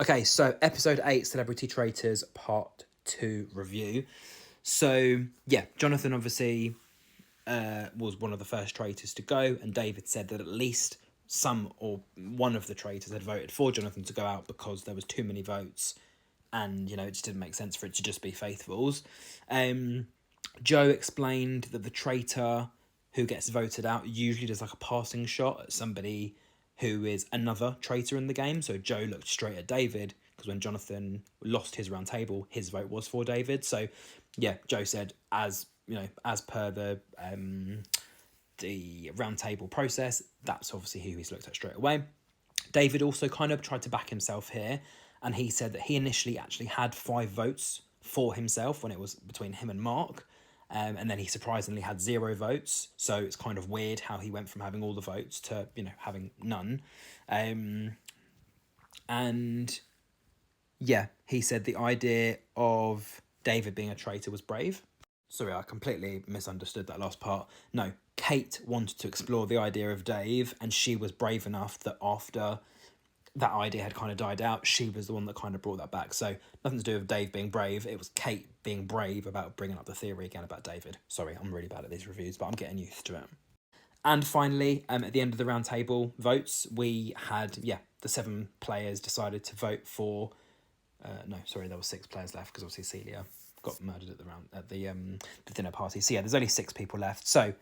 Okay, so episode 8, Celebrity Traitors Part 2 review. So, yeah, Jonathan obviously was one of the first traitors to go, and David said that at least some or one of the traitors had voted for Jonathan to go out because there was too many votes, and, you know, it just didn't make sense for it to just be faithfuls. Joe explained that the traitor who gets voted out usually does like a passing shot at somebody who is another traitor in the game. So Joe looked straight at David because when Jonathan lost his round table, his vote was for David. So yeah, Joe said, as you know, as per the round table process, that's obviously who he's looked at straight away. David also kind of tried to back himself here, and he said that he initially actually had 5 votes for himself when it was between him and Mark, and then he surprisingly had 0 votes. So it's kind of weird how he went from having all the votes to, you know, having none. And yeah, he said the idea of David being a traitor was brave. Sorry, I completely misunderstood that last part. No, Kate wanted to explore the idea of Dave, and she was brave enough that after that idea had kind of died out, she was the one that kind of brought that back. So nothing to do with Dave being brave. It was Kate being brave about bringing up the theory again about David. Sorry, I'm really bad at these reviews, but I'm getting used to it. And finally, at the end of the round table votes, we had, the 7 players decided to vote for... no, sorry, there were 6 players left because obviously Celia got murdered at the dinner party. So yeah, there's only 6 people left. So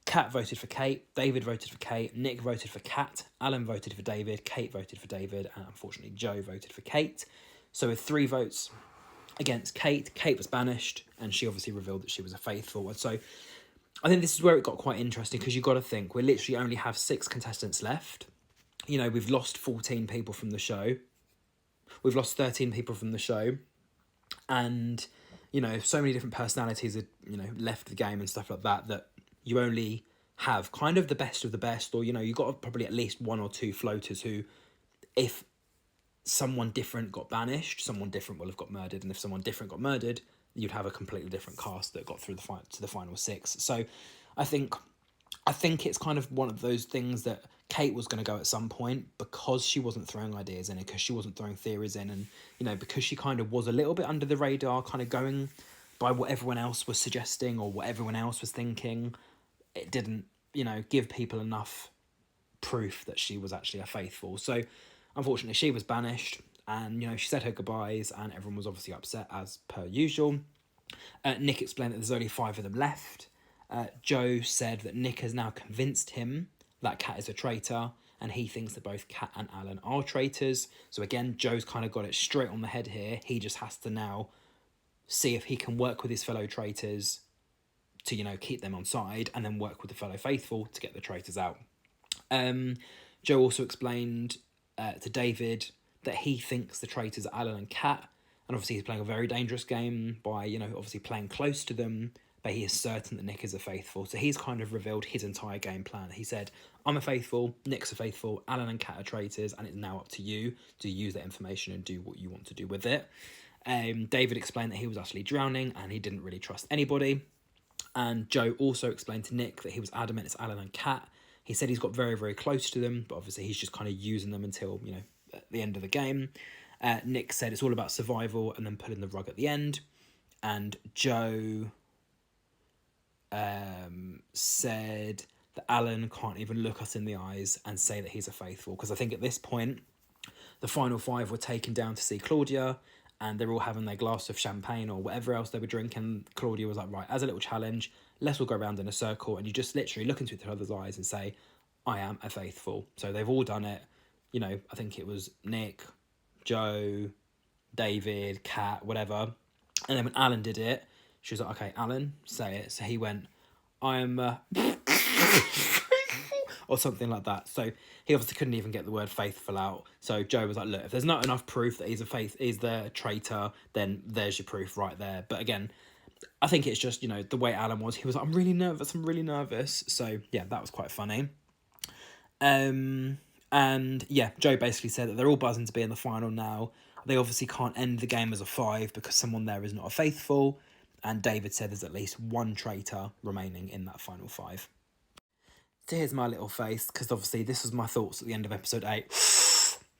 Kat voted for Kate, David voted for Kate, Nick voted for Kat, Alan voted for David, Kate voted for David, and unfortunately Joe voted for Kate. So with 3 votes against Kate, Kate was banished, and she obviously revealed that she was a faithful. And so I think this is where it got quite interesting, because you've got to think, we literally only have 6 contestants left. You know, we've lost 14 people from the show. We've lost 13 people from the show. And, you know, so many different personalities had, you know, left the game and stuff like that, that you only have kind of the best of the best, or, you know, you've got probably at least 1 or 2 floaters who, if someone different got banished, someone different will have got murdered, and if someone different got murdered, you'd have a completely different cast that got through to the final 6. So I think it's kind of one of those things that Kate was going to go at some point, because she wasn't throwing ideas in it, because she wasn't throwing theories in, and, you know, because she kind of was a little bit under the radar, kind of going by what everyone else was suggesting or what everyone else was thinking. It didn't, you know, give people enough proof that she was actually a faithful. So unfortunately she was banished, and, you know, she said her goodbyes, and everyone was obviously upset as per usual. Nick explained that there's only 5 of them left. Joe said that Nick has now convinced him that Kat is a traitor, and he thinks that both Kat and Alan are traitors. So again, Joe's kind of got it straight on the head here. He just has to now see if he can work with his fellow traitors to, you know, keep them on side, and then work with the fellow faithful to get the traitors out. Joe also explained to David that he thinks the traitors are Alan and Kat, and obviously he's playing a very dangerous game by, you know, obviously playing close to them, but he is certain that Nick is a faithful. So he's kind of revealed his entire game plan. He said, I'm a faithful, Nick's a faithful, Alan and Kat are traitors, and it's now up to you to use that information and do what you want to do with it. David explained that he was actually drowning and he didn't really trust anybody. And Joe also explained to Nick that he was adamant it's Alan and Kat. He said he's got very, very close to them, but obviously he's just kind of using them until, you know, at the end of the game. Nick said it's all about survival and then pulling the rug at the end. And Joe said that Alan can't even look us in the eyes and say that he's a faithful, because I think at this point the final 5 were taken down to see Claudia, and they're all having their glass of champagne or whatever else they were drinking. Claudia was like, right, as a little challenge, let's all go around in a circle, and you just literally look into each other's eyes and say, I am a faithful. So they've all done it. You know, I think it was Nick, Joe, David, Kat, whatever. And then when Alan did it, she was like, okay, Alan, say it. So he went, I am or something like that. So he obviously couldn't even get the word faithful out. So Joe was like, look, if there's not enough proof that he's the traitor, then there's your proof right there. But again, I think it's just, you know, the way Alan was. He was like, I'm really nervous. So yeah, that was quite funny. And yeah, Joe basically said that they're all buzzing to be in the final now. They obviously can't end the game as a 5 because someone there is not a faithful. And David said there's at least 1 traitor remaining in that final 5. So here's my little face, because obviously this was my thoughts at the end of episode 8.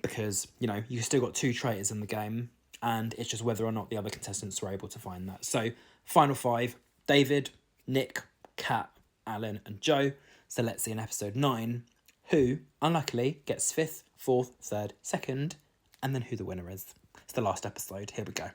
because, you know, you've still got 2 traitors in the game, and it's just whether or not the other contestants were able to find that. So, final 5, David, Nick, Kat, Alan, and Joe. So let's see in episode 9 who, unluckily, gets 5th, 4th, 3rd, 2nd, and then who the winner is. It's the last episode. Here we go.